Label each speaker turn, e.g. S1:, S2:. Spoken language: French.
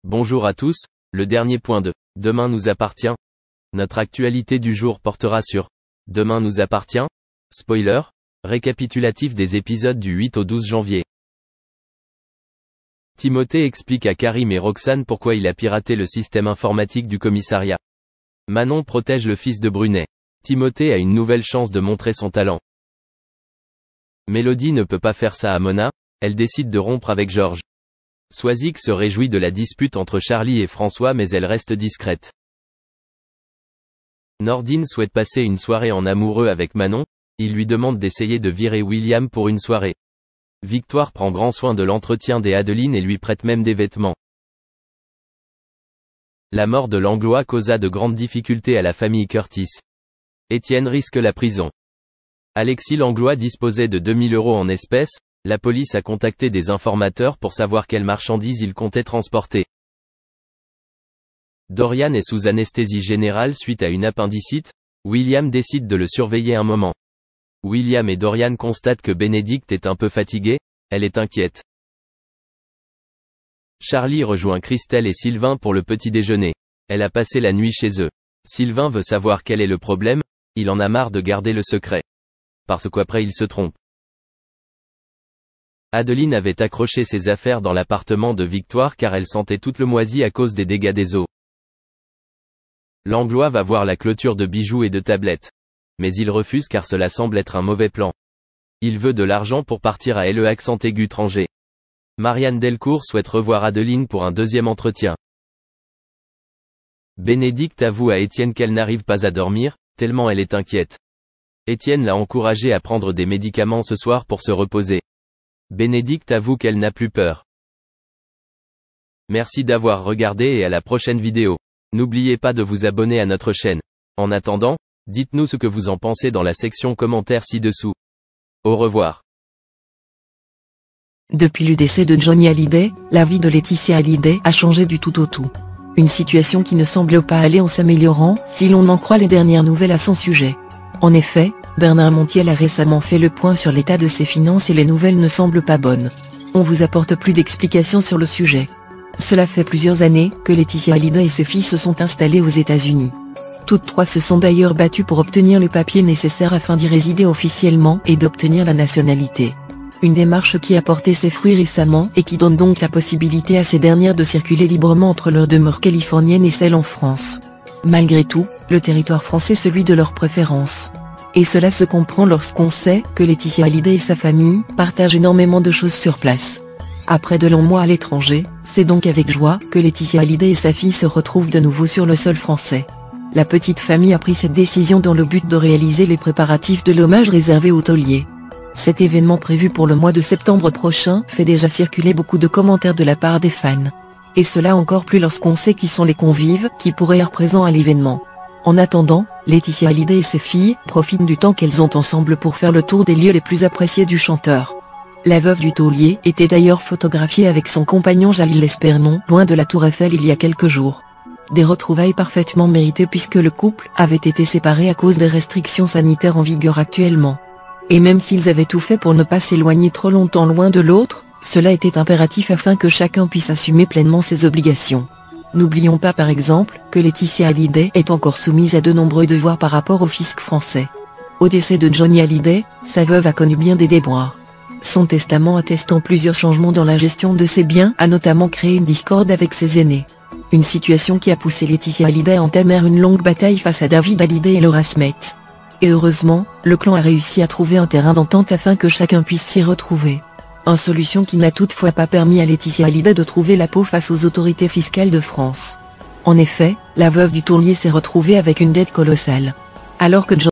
S1: Bonjour à tous, le dernier point de « Demain nous appartient ». Notre actualité du jour portera sur « Demain nous appartient ». Spoiler, récapitulatif des épisodes du 8 au 12 janvier. Timothée explique à Karim et Roxane pourquoi il a piraté le système informatique du commissariat. Manon protège le fils de Brunet. Timothée a une nouvelle chance de montrer son talent. Mélodie ne peut pas faire ça à Mona, elle décide de rompre avec Georges. Swazik se réjouit de la dispute entre Charlie et François mais elle reste discrète. Nordine souhaite passer une soirée en amoureux avec Manon, il lui demande d'essayer de virer William pour une soirée. Victoire prend grand soin de l'entretien des Adeline et lui prête même des vêtements. La mort de Langlois causa de grandes difficultés à la famille Curtis. Étienne risque la prison. Alexis Langlois disposait de 2000 € en espèces, la police a contacté des informateurs pour savoir quelles marchandises il comptait transporter. Dorian est sous anesthésie générale suite à une appendicite, William décide de le surveiller un moment. William et Dorian constatent que Bénédicte est un peu fatiguée, elle est inquiète. Charlie rejoint Christelle et Sylvain pour le petit déjeuner. Elle a passé la nuit chez eux. Sylvain veut savoir quel est le problème, il en a marre de garder le secret. Parce qu'après il se trompe. Adeline avait accroché ses affaires dans l'appartement de Victoire car elle sentait toute le moisi à cause des dégâts des eaux. Langlois va voir la clôture de bijoux et de tablettes. Mais il refuse car cela semble être un mauvais plan. Il veut de l'argent pour partir à Le accent aigu Tranger. Marianne Delcourt souhaite revoir Adeline pour un deuxième entretien. Bénédicte avoue à Étienne qu'elle n'arrive pas à dormir, tellement elle est inquiète. Étienne l'a encouragée à prendre des médicaments ce soir pour se reposer. Bénédicte avoue qu'elle n'a plus peur. Merci d'avoir regardé et à la prochaine vidéo. N'oubliez pas de vous abonner à notre chaîne. En attendant, dites-nous ce que vous en pensez dans la section commentaires ci-dessous. Au revoir.
S2: Depuis le décès de Johnny Hallyday, la vie de Laetitia Hallyday a changé du tout au tout. Une situation qui ne semble pas aller en s'améliorant, si l'on en croit les dernières nouvelles à son sujet. En effet, Bernard Montiel a récemment fait le point sur l'état de ses finances et les nouvelles ne semblent pas bonnes. On vous apporte plus d'explications sur le sujet. Cela fait plusieurs années que Laetitia Hallyday et ses filles se sont installées aux États-Unis. Toutes trois se sont d'ailleurs battues pour obtenir les papiers nécessaires afin d'y résider officiellement et d'obtenir la nationalité. Une démarche qui a porté ses fruits récemment et qui donne donc la possibilité à ces dernières de circuler librement entre leur demeure californienne et celle en France. Malgré tout, le territoire français est celui de leur préférence. Et cela se comprend lorsqu'on sait que Laetitia Hallyday et sa famille partagent énormément de choses sur place. Après de longs mois à l'étranger, c'est donc avec joie que Laetitia Hallyday et sa fille se retrouvent de nouveau sur le sol français. La petite famille a pris cette décision dans le but de réaliser les préparatifs de l'hommage réservé au taulier. Cet événement prévu pour le mois de septembre prochain fait déjà circuler beaucoup de commentaires de la part des fans. Et cela encore plus lorsqu'on sait qui sont les convives qui pourraient être présents à l'événement. En attendant, Laetitia Hallyday et ses filles profitent du temps qu'elles ont ensemble pour faire le tour des lieux les plus appréciés du chanteur. La veuve du taulier était d'ailleurs photographiée avec son compagnon Jalil Espernon loin de la Tour Eiffel il y a quelques jours. Des retrouvailles parfaitement méritées puisque le couple avait été séparé à cause des restrictions sanitaires en vigueur actuellement. Et même s'ils avaient tout fait pour ne pas s'éloigner trop longtemps loin de l'autre, cela était impératif afin que chacun puisse assumer pleinement ses obligations. N'oublions pas par exemple que Laetitia Hallyday est encore soumise à de nombreux devoirs par rapport au fisc français. Au décès de Johnny Hallyday, sa veuve a connu bien des déboires. Son testament attestant plusieurs changements dans la gestion de ses biens a notamment créé une discorde avec ses aînés. Une situation qui a poussé Laetitia Hallyday à entamer une longue bataille face à David Hallyday et Laura Smith. Et heureusement, le clan a réussi à trouver un terrain d'entente afin que chacun puisse s'y retrouver. Une solution qui n'a toutefois pas permis à Laetitia Hallyday de trouver la peau face aux autorités fiscales de France. En effet, la veuve du taulier s'est retrouvée avec une dette colossale. Alors que